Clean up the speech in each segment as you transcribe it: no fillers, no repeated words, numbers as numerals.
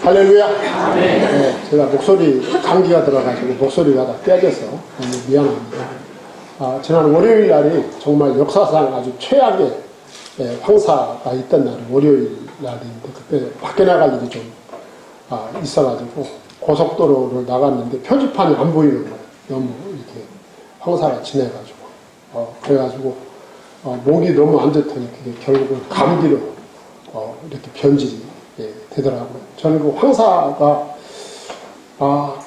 할렐루야. 네, 제가 감기가 들어가지고 목소리가 다 깨져서 너무 미안합니다. 지난 월요일 날이 정말 역사상 아주 최악의 황사가 있던 날이 월요일 날인데, 그때 밖에 나갈 일이 좀 있어가지고 고속도로를 나갔는데 표지판이 안 보이는 거예요. 너무 이렇게 황사가 진해가지고. 그래가지고 목이 너무 안 좋더니 그게 결국은 감기로 이렇게 변질이 되더라고요. 저는 그 황사가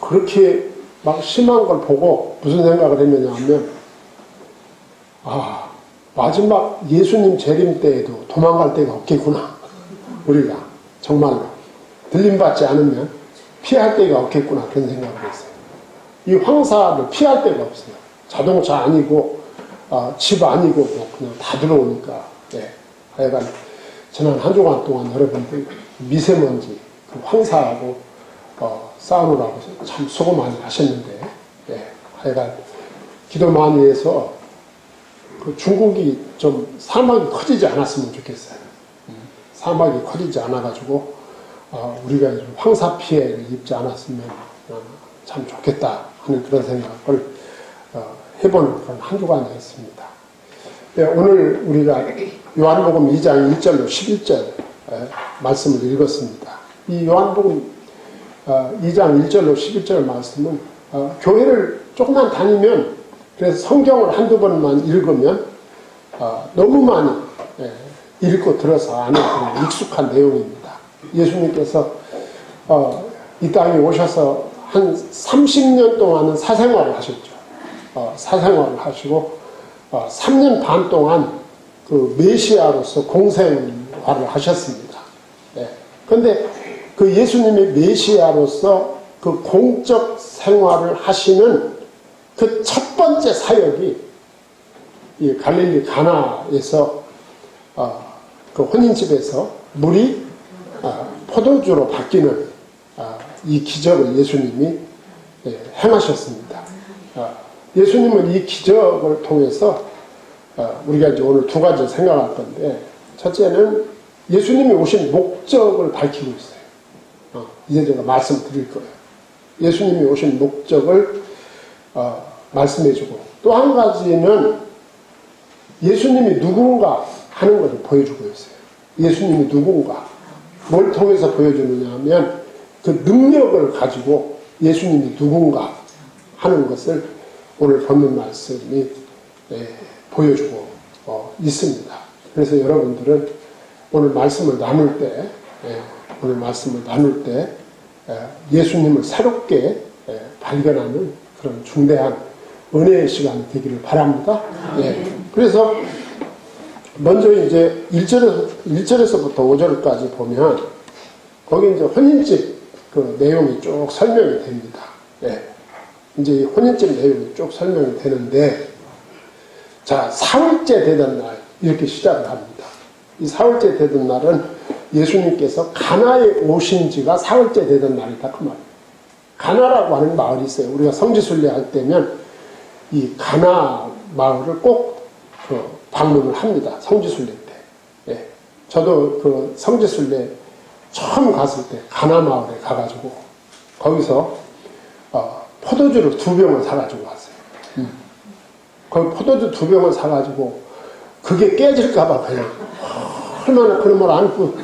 그렇게 막 심한 걸 보고 무슨 생각을 했느냐 하면, 마지막 예수님 재림 때에도 도망갈 데가 없겠구나. 우리가 정말로 들림받지 않으면 피할 데가 없겠구나, 그런 생각을 했어요. 이 황사를 피할 데가 없어요. 자동차 아니고 집 아니고 뭐 그냥 다 들어오니까. 하여간 지난 한 주간 동안 여러분들 미세먼지, 그 황사하고 싸우느라고 참 수고 많이 하셨는데, 하여간 기도 많이 해서 그 중국이 좀 사막이 커지지 않았으면 좋겠어요. 사막이 커지지 않아가지고 우리가 좀 황사 피해를 입지 않았으면 참 좋겠다 하는 그런 생각을 해보는 그런 한 주간이었습니다. 오늘 우리가 요한복음 2장 1절로 11절 말씀을 읽었습니다. 이 요한복음 2장 1절로 11절 말씀은 교회를 조금만 다니면, 그래서 성경을 한두 번만 읽으면 너무 많이 읽고 들어서 아는 그런 익숙한 내용입니다. 예수님께서 이 땅에 오셔서 한 30년 동안은 사생활을 하셨죠. 사생활을 하시고 3년 반 동안 그 메시아로서 공생활을 하셨습니다. 그런데 그 예수님이 메시아로서 그 공적 생활을 하시는 그 첫 번째 사역이 이 갈릴리 가나에서 그 혼인집에서 물이 포도주로 바뀌는 이 기적을 예수님이 행하셨습니다. 예수님은 이 기적을 통해서 우리가 이제 오늘 두 가지 생각할 건데, 첫째는 예수님이 오신 목적을 밝히고 있어요. 이제 제가 말씀드릴 거예요. 예수님이 오신 목적을 말씀해주고, 또 한 가지는 예수님이 누군가 하는 것을 보여주고 있어요. 예수님이 누군가, 뭘 통해서 보여주느냐 하면 그 능력을 가지고 예수님이 누군가 하는 것을 오늘 본문 말씀이 보여주고 있습니다. 그래서 여러분들은 오늘 말씀을 나눌 때 예수님을 새롭게 발견하는 그런 중대한 은혜의 시간이 되기를 바랍니다. 그래서 먼저 이제 1절에서부터 5절까지 보면 거기 이제 혼인집 그 내용이 쭉 설명이 됩니다. 이제 혼인집 내용이 쭉 설명이 되는데, 자, 사흘째 되던 날 이렇게 시작을 합니다. 이 사흘째 되던 날은 예수님께서 가나에 오신 지가 사흘째 되던 날이다, 그 말이에요. 가나라고 하는 마을이 있어요. 우리가 성지순례 할 때면 이 가나 마을을 꼭 방문을 합니다. 성지순례 때. 저도 그 성지순례 처음 갔을 때 가나 마을에 가가지고 거기서 포도주를 2병을 사가지고 왔어요. 그 포도주 2병을 사가지고 그게 깨질까봐 그냥 얼마나 그놈을 안고,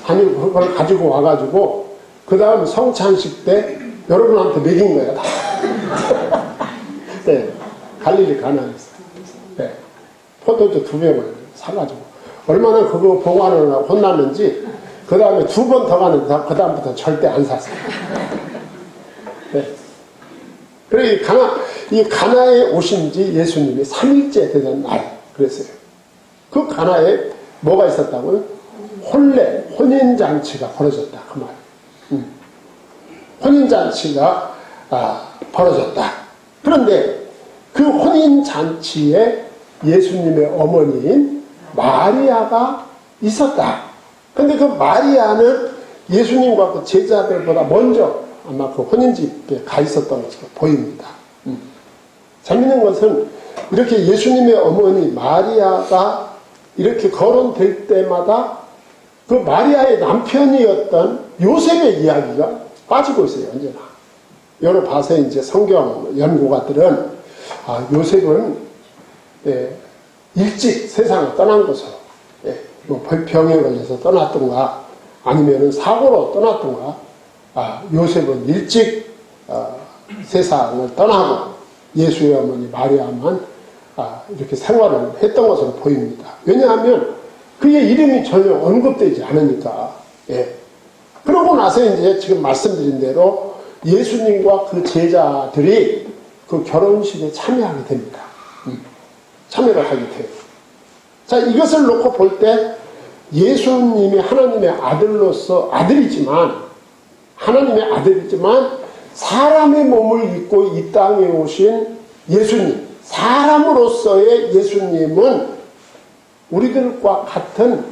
아니 그걸 가지고 와가지고 그 다음 성찬식 때 여러분한테 먹인 거야 다. 갈릴리 가나에서 포도주 2병을 사가지고 얼마나 그거 보관을 하고 혼났는지, 그 다음에 2번 더 가는데 그 다음부터 절대 안 샀어요. 그래, 이 가나에 오신 지 예수님이 3일째 되던 날 그랬어요. 그 가나에 뭐가 있었다고요? 혼인잔치가 벌어졌다, 그 말. 혼인잔치가 벌어졌다. 그런데 그 혼인잔치에 예수님의 어머니인 마리아가 있었다. 근데 그 마리아는 예수님과 그 제자들보다 먼저 아마 그 혼인집에 가 있었던 것으로 보입니다. 재밌는 것은 이렇게 예수님의 어머니 마리아가 이렇게 거론될 때마다 그 마리아의 남편이었던 요셉의 이야기가 빠지고 있어요, 언제나. 여러 봐서 이제 성경 연구가들은, 요셉은, 일찍 세상을 떠난 것으로, 뭐 병에 걸려서 떠났던가, 아니면 사고로 떠났던가, 요셉은 일찍, 세상을 떠나고, 예수의 어머니 마리아만, 이렇게 생활을 했던 것으로 보입니다. 왜냐하면, 그의 이름이 전혀 언급되지 않으니까. 그러고 나서 이제 지금 말씀드린 대로 예수님과 그 제자들이 그 결혼식에 참여하게 됩니다. 참여를 하게 돼요. 자, 이것을 놓고 볼 때 예수님이 하나님의 아들로서 하나님의 아들이지만 사람의 몸을 입고 이 땅에 오신 예수님, 사람으로서의 예수님은 우리들과 같은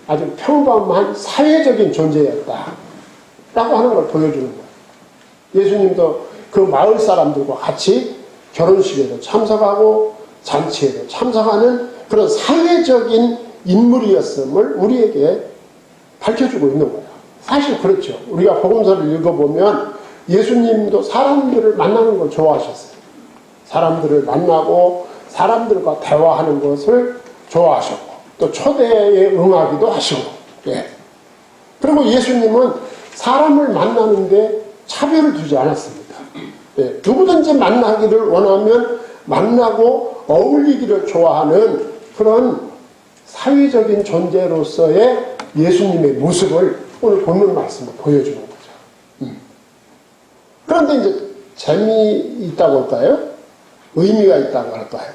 아주 평범한 사회적인 존재였다 라고 하는 걸 보여주는 거예요. 예수님도 그 마을 사람들과 같이 결혼식에도 참석하고 잔치에도 참석하는 그런 사회적인 인물이었음을 우리에게 밝혀주고 있는 거예요. 사실 그렇죠. 우리가 복음서를 읽어보면 예수님도 사람들을 만나는 걸 좋아하셨어요. 사람들을 만나고 사람들과 대화하는 것을 좋아하셨고 또 초대에 응하기도 하시고, 그리고 예수님은 사람을 만나는데 차별을 두지 않았습니다. 누구든지 만나기를 원하면 만나고 어울리기를 좋아하는 그런 사회적인 존재로서의 예수님의 모습을 오늘 본문 말씀으로 보여주는 거죠. 그런데 이제 재미있다고 할까요? 의미가 있다고 할까요?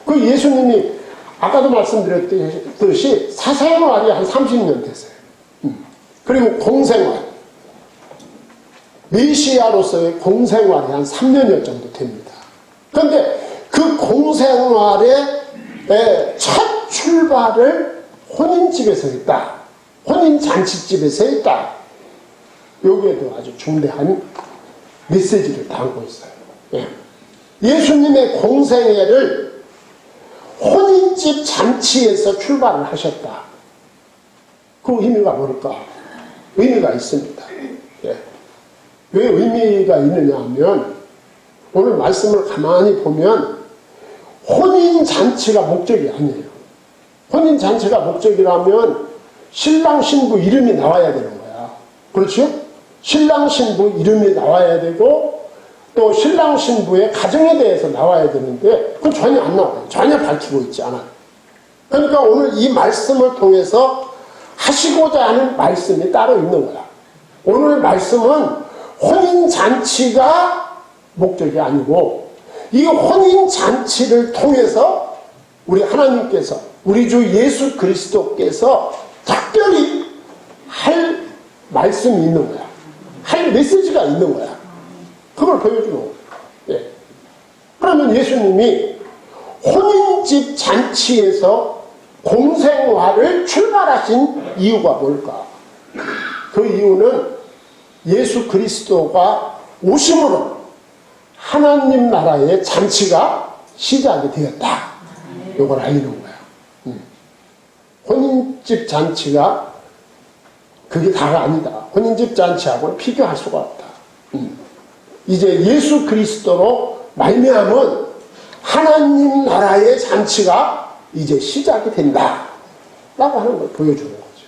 그 예수님이 아까도 말씀드렸듯이 사생활이 한 30년 됐어요. 그리고 공생활, 메시아로서의 공생활이 한 3년여 정도 됩니다. 그런데 그 공생활의 첫 출발을 혼인집에서 했다. 혼인잔치집에서 했다. 여기에도 아주 중대한 메시지를 담고 있어요. 예수님의 공생애를 혼인집 잔치에서 출발을 하셨다. 그 의미가 뭘까? 의미가 있습니다. 왜 의미가 있느냐 하면 오늘 말씀을 가만히 보면 혼인잔치가 목적이 아니에요. 혼인잔치가 목적이라면 신랑 신부 이름이 나와야 되는 거야. 그렇죠? 신랑 신부 이름이 나와야 되고 또 신랑 신부의 가정에 대해서 나와야 되는데 그건 전혀 안 나와요. 전혀 밝히고 있지 않아요. 그러니까 오늘 이 말씀을 통해서 하시고자 하는 말씀이 따로 있는 거야. 오늘 말씀은 혼인잔치가 목적이 아니고 이 혼인잔치를 통해서 우리 하나님께서 우리 주 예수 그리스도께서 특별히 할 말씀이 있는 거야. 할 메시지가 있는 거야. 그걸 보여주는 거예요. 그러면 예수님이 혼인집 잔치에서 공생활을 출발하신 이유가 뭘까? 그 이유는 예수 그리스도가 오심으로 하나님 나라의 잔치가 시작이 되었다. 이걸 알리는 거야. 혼인집 잔치가 그게 다가 아니다. 혼인집 잔치하고는 비교할 수가 없다. 이제 예수 그리스도로 말미암은 하나님 나라의 잔치가 이제 시작이 된다 라고 하는 걸 보여주는 거죠.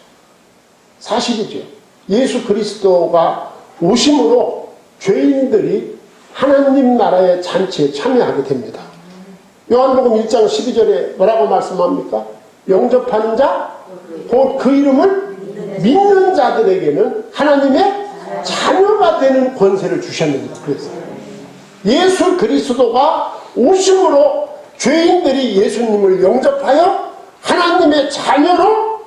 사실이죠. 예수 그리스도가 오심으로 죄인들이 하나님 나라의 잔치에 참여하게 됩니다. 요한복음 1장 12절에 뭐라고 말씀합니까? 영접하는 자, 곧 그 이름을 믿는 자들에게는 하나님의 자녀가 되는 권세를 주셨는다. 그랬어요. 예수 그리스도가 오심으로 죄인들이 예수님을 영접하여 하나님의 자녀로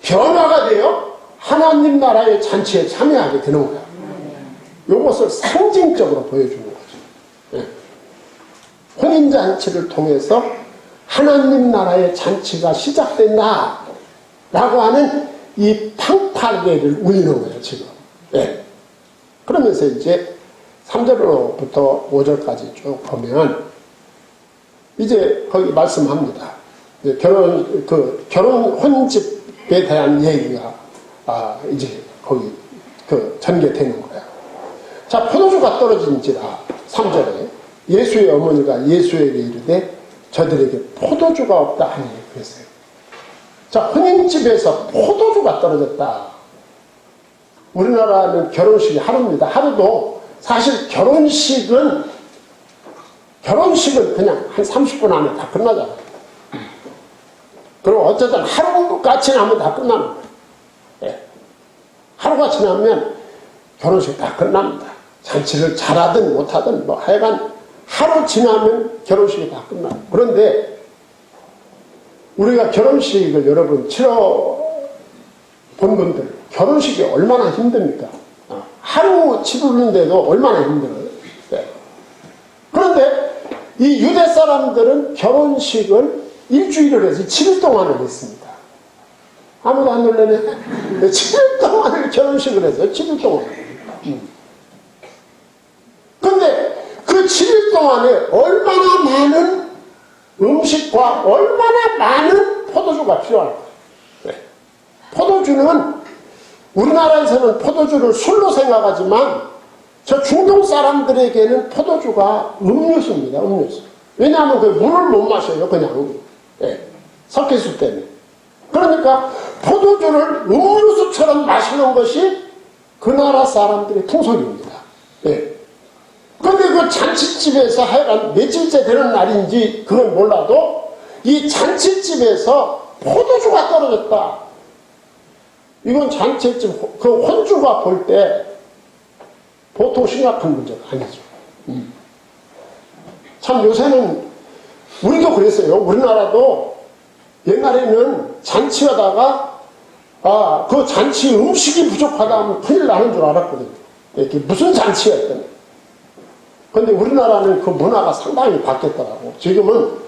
변화가 되어 하나님 나라의 잔치에 참여하게 되는 거야. 이것을 상징적으로 보여주는 거죠. 혼인잔치를 통해서 하나님 나라의 잔치가 시작된다 라고 하는 이 팡파게를 울리는 거예요, 지금. 그러면서 이제 3절로부터 5절까지 쭉 보면 이제 거기 말씀합니다. 혼인집 대한 얘기가 이제 거기 전개되는 거예요. 자, 포도주가 떨어진지라 3절에 예수의 어머니가 예수에게 이르되 저들에게 포도주가 없다 하니 그랬어요. 자, 혼인집에서 포도주가 떨어졌다. 우리나라는 결혼식이 하루입니다. 하루도 사실 결혼식은 그냥 한 30분 안에 다 끝나잖아요. 그리고 어쨌든 하루같이 나면 다 끝나는 거예요. 예. 하루같이 나면 결혼식 다 끝납니다. 잔치를 잘하든 못하든 뭐 하여간 하루 지나면 결혼식이 다 끝나요. 그런데 우리가 결혼식을 여러분 치러본 분들 결혼식이 얼마나 힘듭니까? 하루 치르는데도 얼마나 힘들어요. 네. 그런데 이 유대 사람들은 결혼식을 일주일을 해서 7일 동안을 했습니다. 아무도 안 놀래네. 7일 동안을 결혼식을 해서 7일 동안. 그런데 그 7일 동안에 얼마나 많은 음식과 얼마나 많은 포도주가 필요할까? 네. 포도주는 우리나라에서는 포도주를 술로 생각하지만 저 중동 사람들에게는 포도주가 음료수입니다. 음료수. 왜냐하면 그 물을 못 마셔요. 그냥. 네. 석회수 때문에. 그러니까 포도주를 음료수처럼 마시는 것이 그 나라 사람들의 풍속입니다. 네. 그런데 그 잔치집에서 하여간 며칠째 되는 날인지 그건 몰라도 이 잔치집에서 포도주가 떨어졌다. 이건 잔치집, 그 혼주가 볼 때 보통 심각한 문제가 아니죠. 참 요새는 우리도 그랬어요. 우리나라도 옛날에는 잔치하다가 그 잔치 음식이 부족하다 하면 큰일 나는 줄 알았거든요. 이렇게 무슨 잔치였든. 근데 우리나라는 그 문화가 상당히 바뀌었더라고. 지금은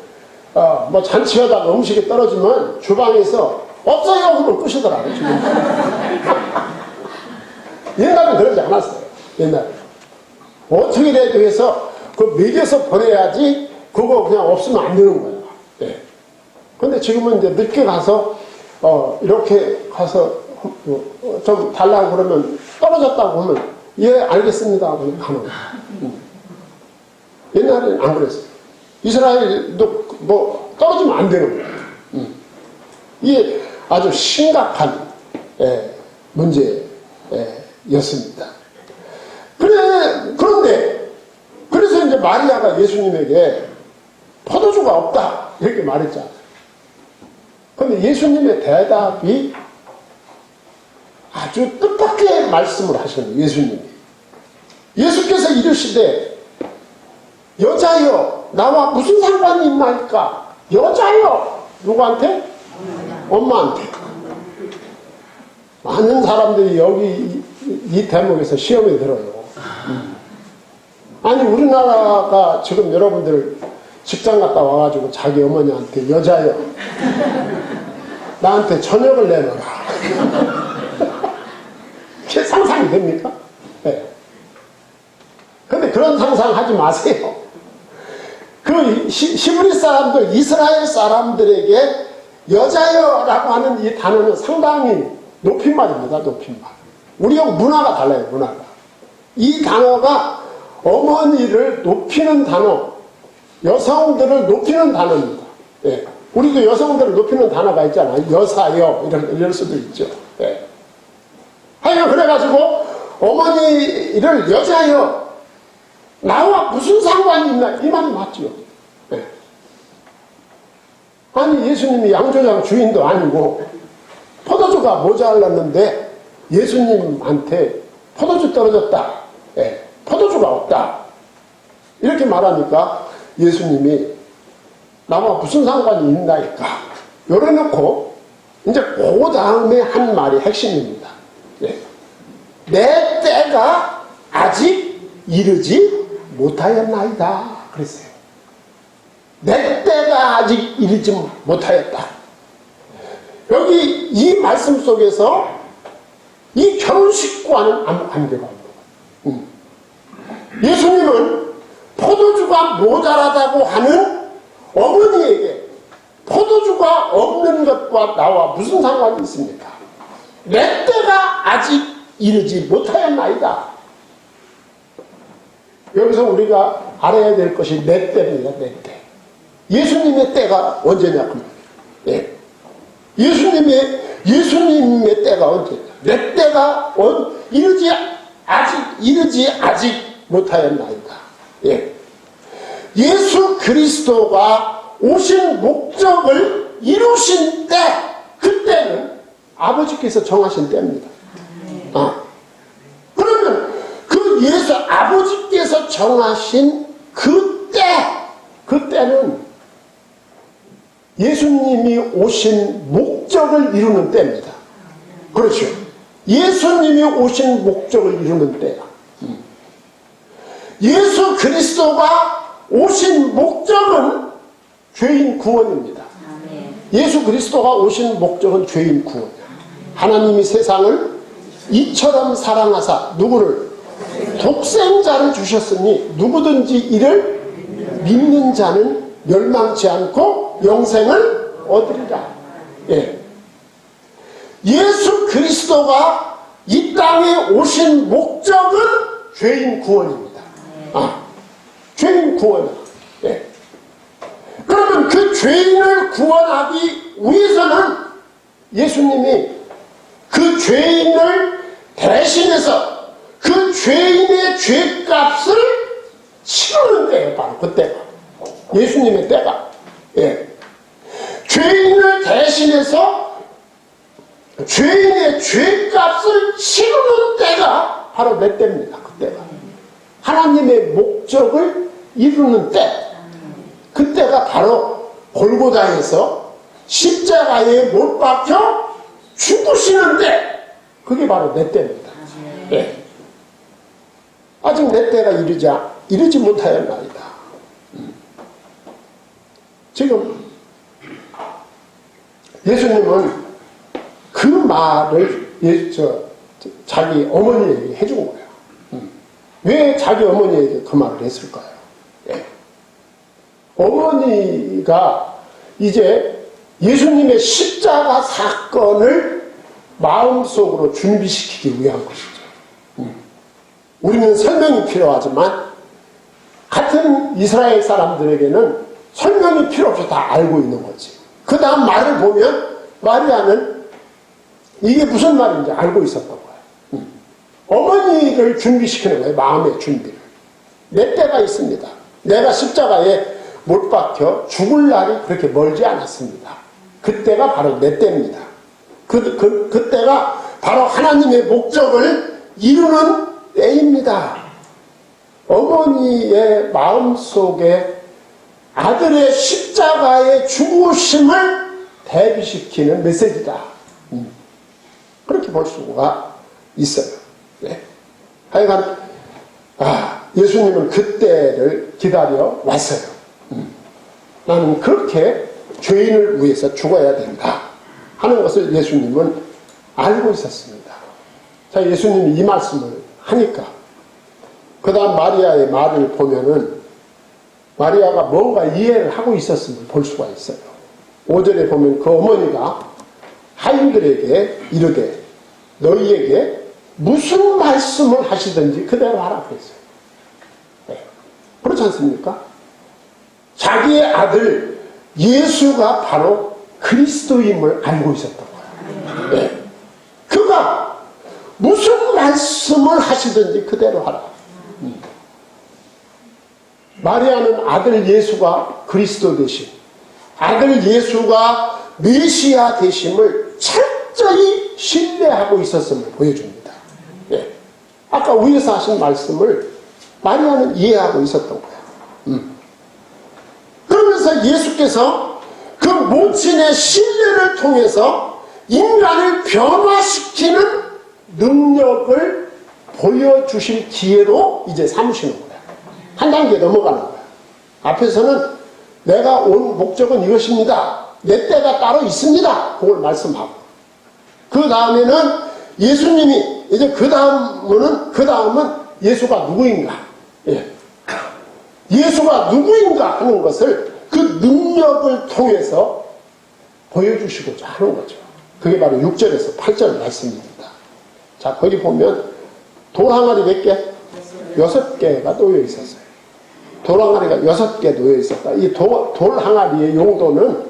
뭐 잔치하다가 음식이 떨어지면 주방에서 없어요 그러면 끝이더라고요. 옛날엔 그러지 않았어요. 옛날에 어떻게라도 해서 그 먹여서 보내야지 그거 그냥 없으면 안 되는 거예요. 네. 근데 지금은 이제 늦게 가서 이렇게 가서 좀 달라고 그러면 떨어졌다고 하면 예 알겠습니다 하고 가는 거예요. 옛날에는 안 그랬어요. 이스라엘도 뭐 떨어지면 안 되는 거예요. 이게 아주 심각한 문제였습니다. 그런데 그래서 이제 마리아가 예수님에게 포도주가 없다 이렇게 말했잖아요. 그런데 예수님의 대답이 아주 뜻밖의 말씀을 하시는 거예요. 예수님이. 예수께서 이르시되 여자여 나와 무슨 상관이 있나이까. 여자여 누구한테? 엄마한테. 많은 사람들이 여기 이 대목에서 시험에 들어요. 아니 우리나라가 지금 여러분들 직장 갔다 와가지고 자기 어머니한테 여자여 나한테 저녁을 내놔라. 그게 상상이 됩니까? 네. 근데 그런 상상 하지 마세요. 그 히브리 사람들, 이스라엘 사람들에게 여자여라고 하는 이 단어는 상당히 높임말입니다. 높임말. 우리하고 문화가 달라요. 문화가. 이 단어가 어머니를 높이는 단어, 여성들을 높이는 단어입니다. 예. 우리도 여성들을 높이는 단어가 있잖아요. 여사여 이럴 수도 있죠. 예. 하여간 그래가지고 어머니를 여자여 나와 무슨 상관이 있나 이 말이 맞죠. 예. 아니 예수님이 양조장 주인도 아니고 포도주가 모자랐는데 예수님한테 포도주 떨어졌다. 예. 포도주가 없다. 이렇게 말하니까 예수님이 나와 무슨 상관이 있나이까. 열어놓고 이제 그 다음에 한 말이 핵심입니다. 예. 내 때가 아직 이르지 못하였나이다. 그랬어요. 내 때가 아직 이르지 못하였다. 여기 이 말씀 속에서 이 결혼식과는 아무 관계가 없는 거예요. 예수님은 포도주가 모자라다고 하는 어머니에게 포도주가 없는 것과 나와 무슨 상관이 있습니까? 내 때가 아직 이르지 못하였나이다. 여기서 우리가 알아야 될 것이 내 때입니다. 내 때. 예수님의 때가 언제냐 그 말이에요. 예. 예수님의 때가 언제냐. 내 때가 이르지 아직 못하였나이다. 예. 예수 그리스도가 오신 목적을 이루신 때, 그때는 아버지께서 정하신 때입니다. 그러면 그 예수 아버지께서 정하신 그때는 예수님이 오신 목적을 이루는 때입니다. 그렇죠. 예수님이 오신 목적을 이루는 때야. 예수 그리스도가 오신 목적은 죄인 구원입니다. 예수 그리스도가 오신 목적은 죄인 구원이야. 하나님이 세상을 이처럼 사랑하사 누구를? 독생자를 주셨으니 누구든지 이를 믿는 자는 멸망치 않고 영생을 얻으리라. 예. 예수 그리스도가 이 땅에 오신 목적은 죄인 구원입니다. 죄인 구원. 예. 그러면 그 죄인을 구원하기 위해서는 예수님이 그 죄인을 대신해서 그 죄인의 죄값을 치르는 때예요. 바로 그때가. 예수님의 때가. 예. 죄인을 대신해서 죄인의 죄값을 치르는 때가 바로 내 때입니다. 그때가. 하나님의 목적을 이루는 때. 그때가 바로 골고다에서 십자가에 못 박혀 죽으시는 때. 그게 바로 내 때입니다. 예. 아직 내 때가 이르지 못하였나이다. 지금 예수님은 그 말을 자기 어머니에게 해준 거예요. 왜 자기 어머니에게 그 말을 했을까요? 예. 어머니가 이제 예수님의 십자가 사건을 마음속으로 준비시키기 위한 것이죠. 우리는 설명이 필요하지만 같은 이스라엘 사람들에게는 설명이 필요 없이 다 알고 있는 거지. 그 다음 말을 보면 마리아는 이게 무슨 말인지 알고 있었던 거예요. 어머니를 준비시키는 거예요. 마음의 준비를. 내 때가 있습니다. 내가 십자가에 못 박혀 죽을 날이 그렇게 멀지 않았습니다. 그때가 바로 내 때입니다. 그때가 바로 하나님의 목적을 이루는 때입니다. 어머니의 마음속에 아들의 십자가의 죽으심을 대비시키는 메시지다. 그렇게 볼 수가 있어요. 네. 하여간 예수님은 그때를 기다려 왔어요. 나는 그렇게 죄인을 위해서 죽어야 된다 하는 것을 예수님은 알고 있었습니다. 자, 예수님이 이 말씀을 하니까 그 다음 마리아의 말을 보면은 마리아가 뭔가 이해를 하고 있었음을 볼 수가 있어요. 5절에 보면 그 어머니가 하인들에게 이르되 너희에게 무슨 말씀을 하시든지 그대로 하라 그랬어요. 네. 그렇지 않습니까? 자기의 아들 예수가 바로 그리스도임을 알고 있었던 거예요. 네. 그가 무슨 말씀을 하시든지 그대로 하라. 마리아는 아들 예수가 그리스도 되심, 아들 예수가 메시아 되심을 철저히 신뢰하고 있었음을 보여줍니다. 예. 아까 위에서 하신 말씀을 마리아는 이해하고 있었던 거예요. 그러면서 예수께서 그 모친의 신뢰를 통해서 인간을 변화시키는 능력을 보여주실 기회로 이제 삼으시는 거예요. 한 단계 넘어가는 거예요. 앞에서는 내가 온 목적은 이것입니다. 내 때가 따로 있습니다. 그걸 말씀하고. 그 다음에는 예수님이 이제 그 다음은 예수가 누구인가. 예. 예수가 누구인가 하는 것을 그 능력을 통해서 보여주시고자 하는 거죠. 그게 바로 6절에서 8절 말씀입니다. 자, 거기 보면 돌 항아리 몇 개? 6개가 놓여 있었어요. 돌 항아리가 6개 놓여 있었다. 이 돌 항아리의 용도는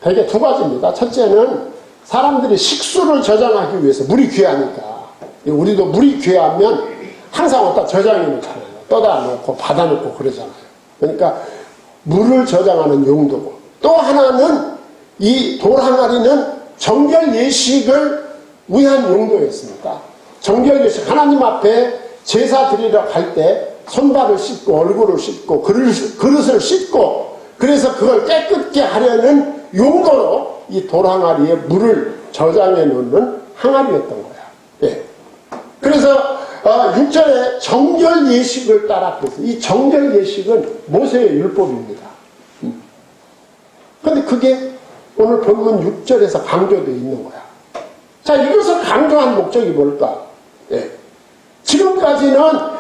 대개 두 가지입니다. 첫째는 사람들이 식수를 저장하기 위해서, 물이 귀하니까. 우리도 물이 귀하면 항상 어디다 저장해 놓잖아요. 떠다 놓고 받아 놓고 그러잖아요. 그러니까 물을 저장하는 용도고, 또 하나는 이 돌 항아리는 정결 예식을 위한 용도였습니다. 정결 예식, 하나님 앞에 제사 드리러 갈 때 손발을 씻고 얼굴을 씻고 그릇을 씻고, 그래서 그걸 깨끗게 하려는 용도로 이 돌 항아리에 물을 저장해 놓는 항아리였던 거야. 예. 그래서 6절에 정결 예식을 따라 그랬어요. 이 정결 예식은 모세의 율법입니다. 그런데 그게 오늘 본문 6절에서 강조되어 있는 거야. 자, 이것을 강조한 목적이 뭘까? 예. 지금까지지요.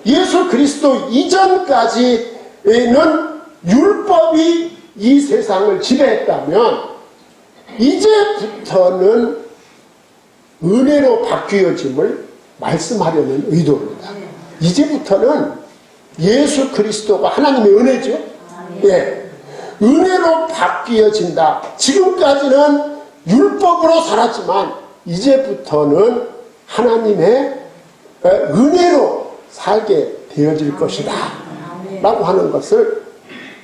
예수 그리스도 이전까지는 율법이 이 세상을 지배했다면, 이제부터는 은혜로 바뀌어짐을 말씀하려는 의도입니다. 이제부터는 예수 그리스도가 하나님의 은혜죠. 예. 은혜로 바뀌어진다. 지금까지는 율법으로 살았지만 이제부터는 하나님의 은혜로 살게 되어질 것이다 라고 하는 것을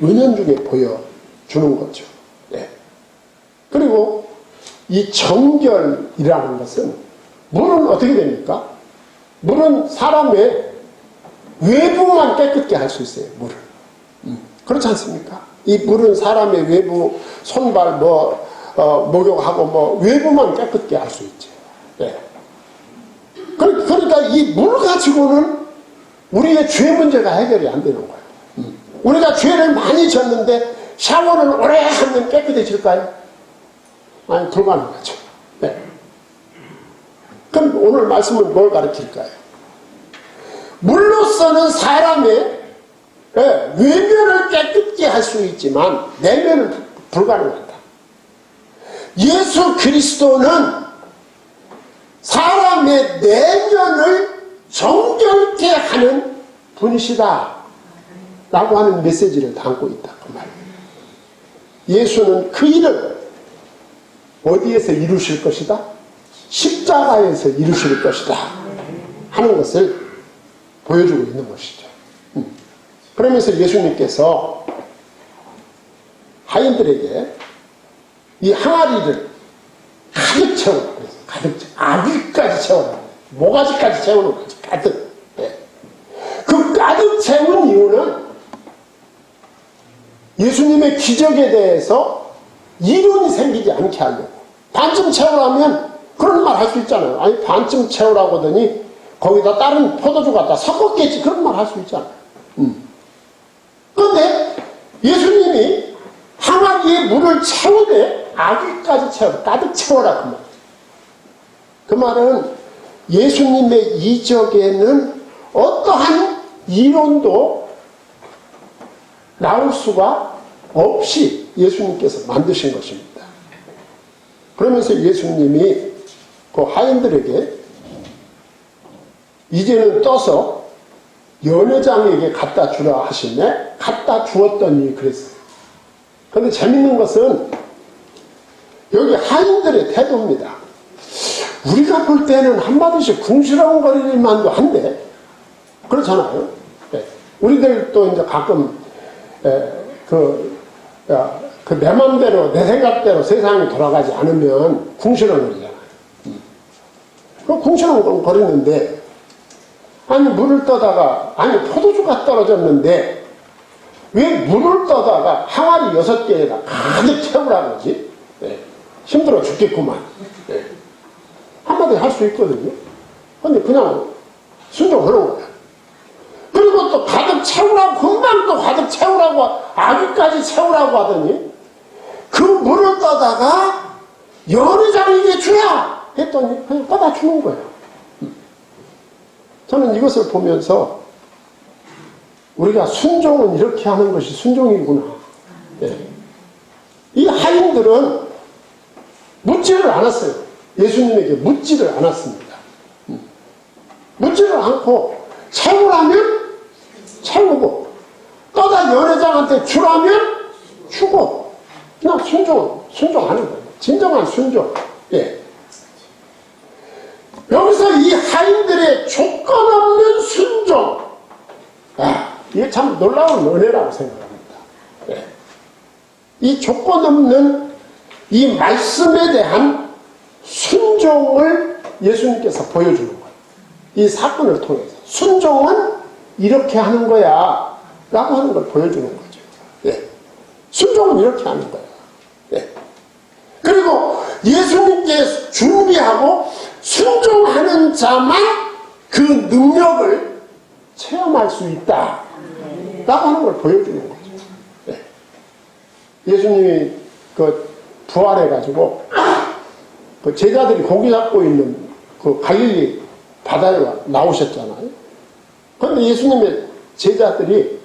은연중에 보여주는 거죠. 예. 그리고 이 정결이라는 것은, 물은 어떻게 됩니까? 물은 사람의 외부만 깨끗게 할 수 있어요. 물을. 그렇지 않습니까? 이 물은 사람의 외부, 손발 목욕하고 외부만 깨끗게 할 수 있죠. 예. 그러니까 이 물 가지고는 우리의 죄 문제가 해결이 안 되는 거예요. 우리가 죄를 많이 졌는데 샤워를 오래 하면 깨끗해질까요? 아니, 불가능하죠. 네. 그럼 오늘 말씀은 뭘 가르칠까요? 물로서는 사람의 외면을 깨끗게 할 수 있지만 내면은 불가능하다. 예수 그리스도는 사람의 내면을 정결케 하는 분이시다 라고 하는 메시지를 담고 있다. 그 말이에요. 예수는 그 일을 어디에서 이루실 것이다? 십자가에서 이루실 것이다 하는 것을 보여주고 있는 것이죠. 그러면서 예수님께서 하인들에게 이 항아리를 가득 채우라고 그랬어요. 가득 채워. 아기까지 채우라고. 모가지까지 채우는 거지. 가득. 네. 그 가득 채운 이유는 예수님의 기적에 대해서 이론이 생기지 않게 하려고. 반쯤 채우라면 그런 말 할 수 있잖아요. 아니, 반쯤 채우라고 하더니 거기다 다른 포도주 갖다 섞었겠지. 그런 말 할 수 있잖아요. 그런데 예수님이 항아리에 물을 채우되 아기까지 채워, 가득 채워라. 그 말. 그 말은 예수님의 이적에는 어떠한 이론도 나올 수가 없이 예수님께서 만드신 것입니다. 그러면서 예수님이 그 하인들에게 이제는 떠서 연회장에게 갖다 주라 하시네. 갖다 주었더니 그랬어요. 그런데 재밌는 것은 여기 하인들의 태도입니다. 우리가 볼 때는 한마디씩 궁시렁거리만도 한데, 그렇잖아요. 네. 우리들도 이제 가끔 내 맘대로, 내 생각대로 세상이 돌아가지 않으면 궁시렁거리잖아요. 그 궁시렁거리는데, 아니, 물을 떠다가, 아니, 포도주가 떨어졌는데, 왜 물을 떠다가 항아리 6개에다 가득 채우라고 그러지? 네. 힘들어 죽겠구만. 네. 한마디 할 수 있거든요. 근데 그냥 순종하는 거야. 그리고 또 가득 채우라고, 금방 또 가득 채우라고, 아기까지 채우라고 하더니, 그 물을 떠다가 연회장에게 주라! 했더니 그냥 떠다 주는 거예요. 저는 이것을 보면서 우리가 순종은 이렇게 하는 것이 순종이구나. 네. 이 하인들은 묻지를 않았어요. 예수님에게 묻지를 않았습니다. 묻지를 않고 채우라면 채우고 또다 연회장한테 주라면 주고 그냥 순종하는 거예요. 진정한 순종. 예. 여기서 이 하인들의 조건 없는 순종, 이게 참 놀라운 은혜라고 생각합니다. 예. 이 조건 없는 이 말씀에 대한 순종을 예수님께서 보여주는 거예요. 이 사건을 통해서 순종은 이렇게 하는 거야 라고 하는 걸 보여주는 거죠. 예. 순종은 이렇게 하는 거야. 예. 그리고 예수님께 준비하고 순종하는 자만 그 능력을 체험할 수 있다 라고 하는 걸 보여주는 거죠. 예. 예수님이 부활해가지고 그 제자들이 고기 잡고 있는 그 갈릴리 바다에 나오셨잖아요. 그런데 예수님의 제자들이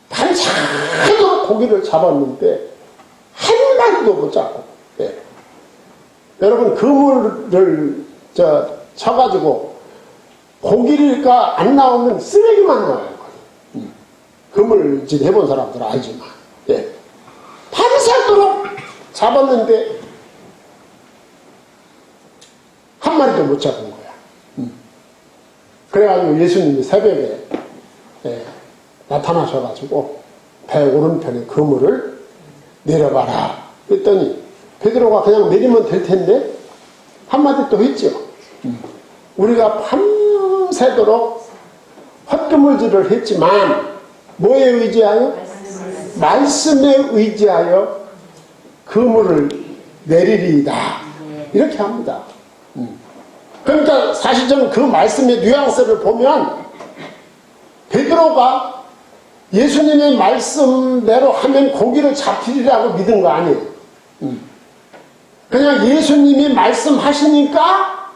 반짝이도 고기를 잡았는데 한 마리도 못 잡고. 예. 여러분 그물을 쳐가지고 고기가 안 나오면 쓰레기만 나와요. 그물 해본 사람들은 알지만. 예. 반짝도록 잡았는데 한 마리도 못 잡은 거야. 그래가지고 예수님이 새벽에 나타나셔가지고 배 오른편에 그물을 내려봐라 그랬더니 베드로가 그냥 내리면 될 텐데 한마디 또 했죠. 우리가 밤새도록 헛그물질을 했지만 뭐에 의지하여? 말씀에 의지하여 그물을 내리리이다 이렇게 합니다. 그러니까 사실 저는 그 말씀의 뉘앙스를 보면 베드로가 예수님의 말씀대로 하면 고기를 잡히리라고 믿은 거 아니에요. 그냥 예수님이 말씀하시니까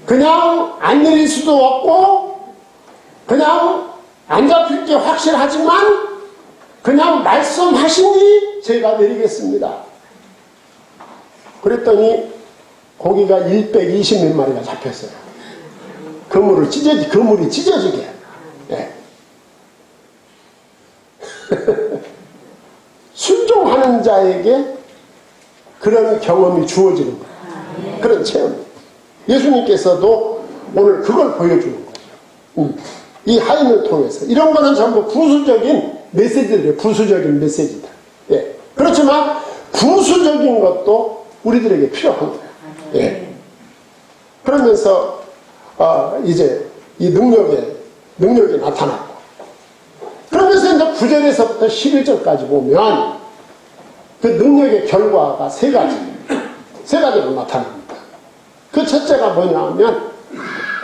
그냥 안 내릴 수도 없고 그냥 안 잡힐 게 확실하지만 그냥 말씀하시니 제가 내리겠습니다. 그랬더니 고기가 120몇 마리가 잡혔어요. 그물이 찢어지게. 예. 순종하는 자에게 그런 경험이 주어지는 거예요. 그런 체험. 예수님께서도 오늘 그걸 보여주는 거죠. 이 하인을 통해서. 이런 거는 전부 부수적인 메시지들이에요. 부수적인 메시지들. 예. 그렇지만 부수적인 것도 우리들에게 필요한 거예요. 예. 그러면서 이제 이 능력이 나타났고 그러면서 이제 9절에서부터 11절까지 보면 그 능력의 결과가 세 가지로 나타납니다. 그 첫째가 뭐냐 하면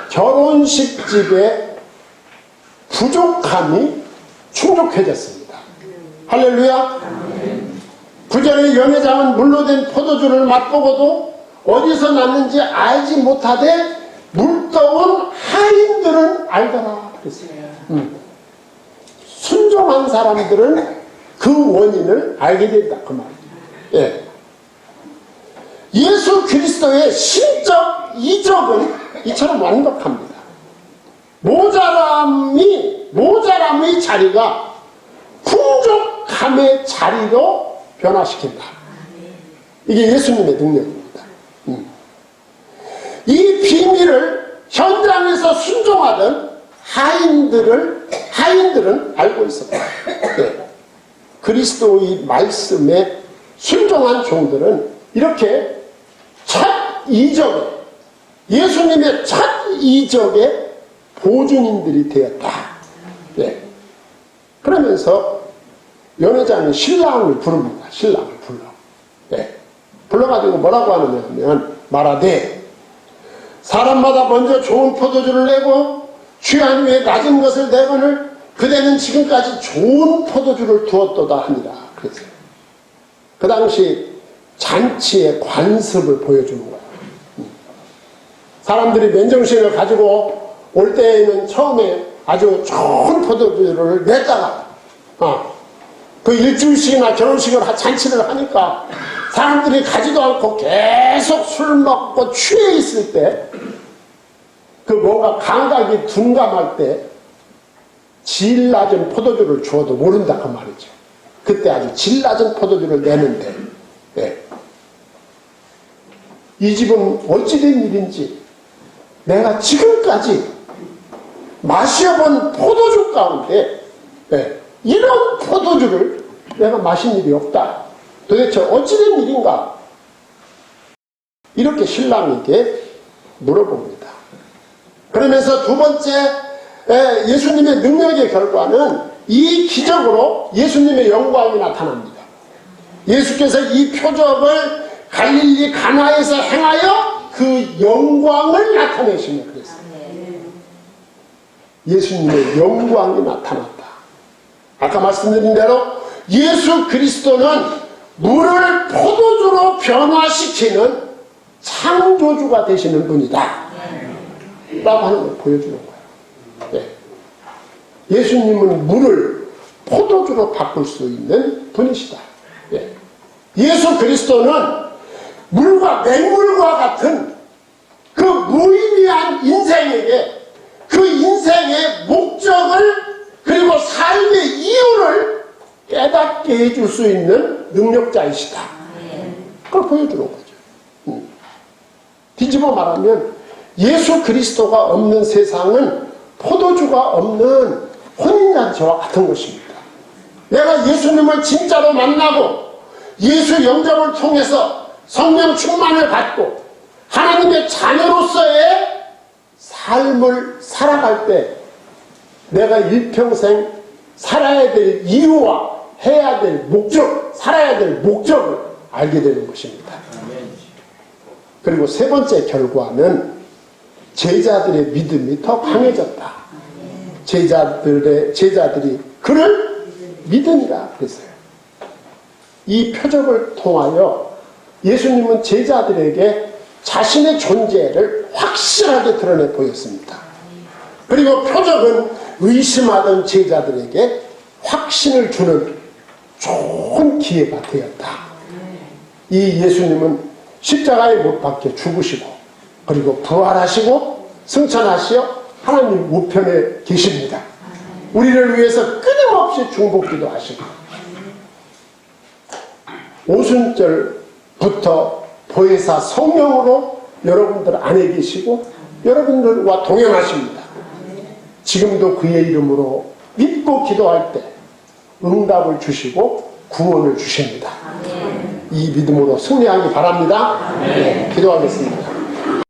결혼식 집에 부족함이 충족해졌습니다. 할렐루야. 9절에 연회장은 물로 된 포도주를 맛보고도 어디서 났는지 알지 못하되 물떠온 하인들은 알더라 그랬어요. 순종한 사람들은 그 원인을 알게 된다 그 말이에요. 예. 예수 그리스도의 신적 이적은 이처럼 완벽합니다. 모자람의 자리가 풍족함의 자리로 변화시킨다. 이게 예수님의 능력입니다. 이 비밀을 현장에서 순종하던 하인들은 알고 있었다. 네. 그리스도의 말씀에 순종한 종들은 이렇게 첫 이적에 예수님의 첫 이적의 보증인들이 되었다. 네. 그러면서 연회장이 신랑을 부릅니다. 신랑을 불러. 네. 불러가지고 뭐라고 하느냐 하면 말하되 사람마다 먼저 좋은 포도주를 내고 취한 후에 낮은 것을 내거늘 그대는 지금까지 좋은 포도주를 두었도다 하니라. 그랬어요. 그 당시 잔치의 관습을 보여주는 거예요. 사람들이 맨정신을 가지고 올 때에는 처음에 아주 좋은 포도주를 냈다가 그 일주일씩이나 결혼식을 잔치를 하니까 사람들이 가지도 않고 계속 술 먹고 취해 있을 때, 그 뭔가 감각이 둔감할 때 질 낮은 포도주를 주어도 모른다 그 말이죠. 그때 아주 질 낮은 포도주를 내는데, 네. 이 집은 어찌된 일인지 내가 지금까지 마셔본 포도주 가운데, 네. 이런 포도주를 내가 마신 일이 없다. 도대체 어찌된 일인가? 이렇게 신랑에게 물어봅니다. 그러면서 두 번째 예수님의 능력의 결과는 이 기적으로 예수님의 영광이 나타납니다. 예수께서 이 표적을 갈릴리 가나에서 행하여 그 영광을 나타내시며 그랬어요. 예수님의 영광이 나타났다. 아까 말씀드린 대로 예수 그리스도는 물을 포도주로 변화시키는 창조주가 되시는 분이다 라고 하는 걸 보여주는 거예요. 네. 예수님은 물을 포도주로 바꿀 수 있는 분이시다. 네. 예수 그리스도는 물과 맹물과 같은 그 무의미한 인생에게 그 인생의 목적을 그리고 삶의 이유를 깨닫게 해줄 수 있는 능력자이시다. 그걸 보여주는 거죠. 뒤집어 말하면 예수 그리스도가 없는 세상은 포도주가 없는 혼인잔치와 같은 것입니다. 내가 예수님을 진짜로 만나고 예수 영접을 통해서 성령 충만을 받고 하나님의 자녀로서의 삶을 살아갈 때 내가 일평생 살아야 될 이유와 해야 될 목적, 살아야 될 목적을 알게 되는 것입니다. 그리고 세 번째 결과는 제자들의 믿음이 더 강해졌다. 제자들이 그를 믿으니라 그랬어요. 이 표적을 통하여 예수님은 제자들에게 자신의 존재를 확실하게 드러내 보였습니다. 그리고 표적은 의심하던 제자들에게 확신을 주는 좋은 기회가 되었다. 이 예수님은 십자가에 못 박혀 죽으시고 그리고 부활하시고 승천하시어 하나님 우편에 계십니다. 우리를 위해서 끊임없이 중보기도 하시고 오순절부터 보혜사 성령으로 여러분들 안에 계시고 여러분들과 동행하십니다. 지금도 그의 이름으로 믿고 기도할 때 응답을 주시고 구원을 주십니다. 이 믿음으로 승리하기 바랍니다. 네, 기도하겠습니다.